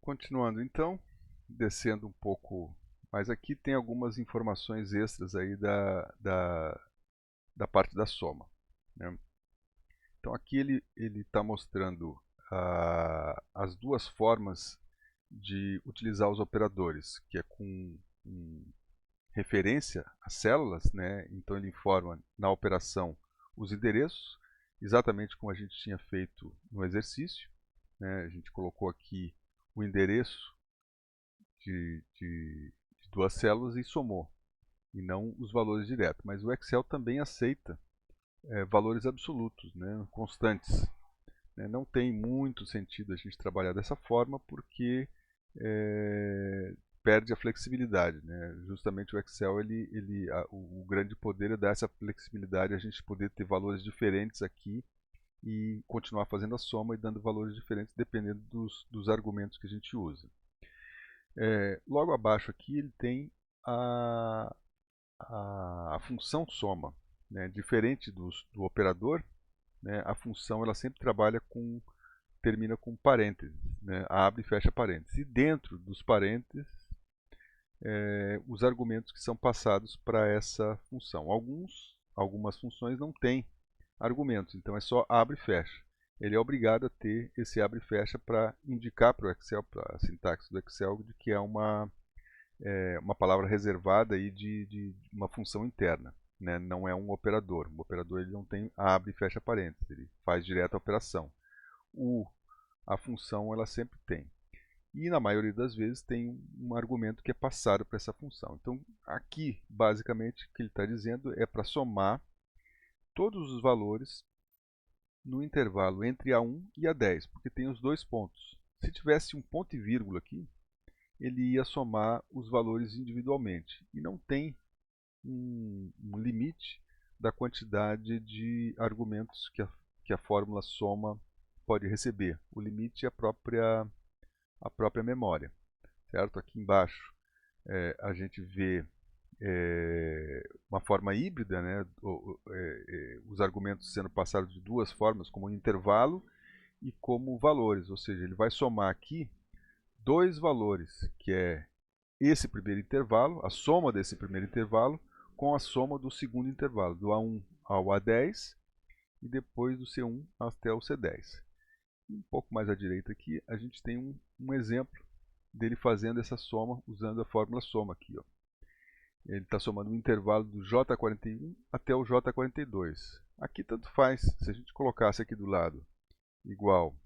Continuando então, descendo um pouco, mas aqui tem algumas informações extras aí da parte da soma, né? Então aqui ele está mostrando as duas formas de utilizar os operadores, que é com referência às células, né? Então ele informa na operação os endereços, exatamente como a gente tinha feito no exercício, né? A gente colocou aqui o endereço de duas células e somou, e não os valores diretos. Mas o Excel também aceita valores absolutos, né, constantes. Né? Não tem muito sentido a gente trabalhar dessa forma porque perde a flexibilidade. Né? Justamente o Excel, o grande poder é dar essa flexibilidade, a gente poder ter valores diferentes aqui e continuar fazendo a soma e dando valores diferentes dependendo dos argumentos que a gente usa. Logo abaixo aqui ele tem a função soma. Né? Diferente do operador, né? A função ela sempre termina com parênteses, né? Abre e fecha parênteses. E dentro dos parênteses, os argumentos que são passados para essa função. Algumas funções não têm argumentos, então é só abre e fecha. Ele é obrigado a ter esse abre e fecha para indicar para o Excel, para a sintaxe do Excel, de que é uma palavra reservada aí de uma função interna. Né? Não é um operador. O operador ele não tem abre e fecha parênteses, ele faz direto a operação. A função ela sempre tem. E na maioria das vezes tem um argumento que é passado para essa função. Então aqui, basicamente, o que ele está dizendo é para somar todos os valores no intervalo entre A1 e A10, porque tem os dois pontos. Se tivesse um ponto e vírgula aqui, ele ia somar os valores individualmente. E não tem um limite da quantidade de argumentos que a fórmula soma pode receber. O limite é a própria memória. Certo? Aqui embaixo a gente vê uma forma híbrida, né? Os argumentos sendo passados de duas formas, como intervalo e como valores. Ou seja, ele vai somar aqui dois valores, que é esse primeiro intervalo, a soma desse primeiro intervalo, com a soma do segundo intervalo, do A1 ao A10, e depois do C1 até o C10. Um pouco mais à direita aqui, a gente tem um exemplo dele fazendo essa soma usando a fórmula soma aqui. Ó. Ele está somando o intervalo do J41 até o J42. Aqui tanto faz, se a gente colocasse aqui do lado igual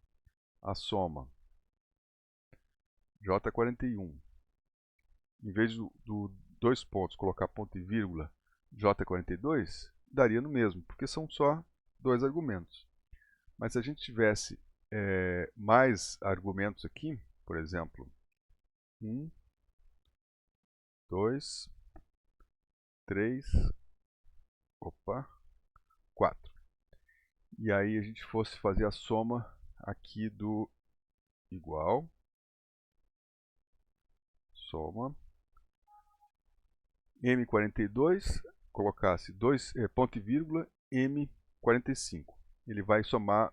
a soma J41, em vez do dois pontos colocar ponto e vírgula J42, daria no mesmo, porque são só dois argumentos. Mas se a gente tivesse mais argumentos aqui, por exemplo, 1, 2, 3, 4. E aí a gente fosse fazer a soma aqui do igual, soma, M42, colocasse ponto e vírgula, M45. Ele vai somar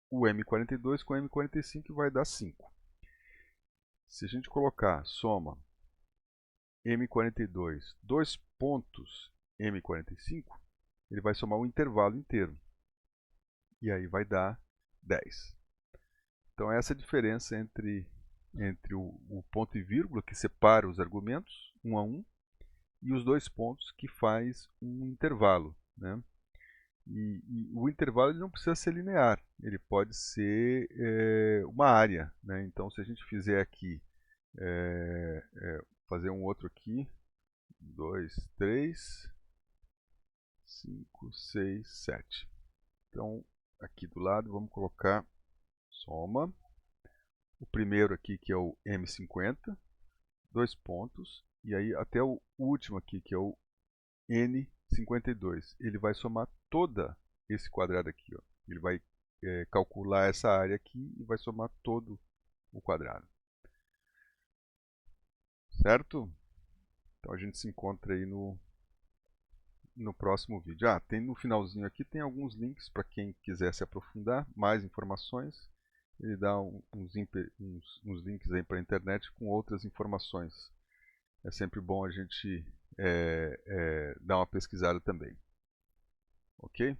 o M42 com o M45 e vai dar 5. Se a gente colocar soma M42, dois pontos M45, ele vai somar o intervalo inteiro. E aí vai dar 10. Então essa é a diferença entre o ponto e vírgula, que separa os argumentos, um a um, e os dois pontos, que faz um intervalo. Né? E o intervalo ele não precisa ser linear, ele pode ser uma área. Né? Então se a gente fizer aqui, fazer um outro aqui, 2, 3, 5, 6, 7. Então aqui do lado vamos colocar soma, o primeiro aqui que é o M50, dois pontos, e aí até o último aqui que é o N52. Ele vai somar toda esse quadrado aqui. Ó. Ele vai calcular essa área aqui e vai somar todo o quadrado. Certo? Então a gente se encontra aí no próximo vídeo. No finalzinho aqui tem alguns links para quem quiser se aprofundar, mais informações. ele dá uns links aí para a internet com outras informações. É sempre bom a gente dar uma pesquisada também. Ok?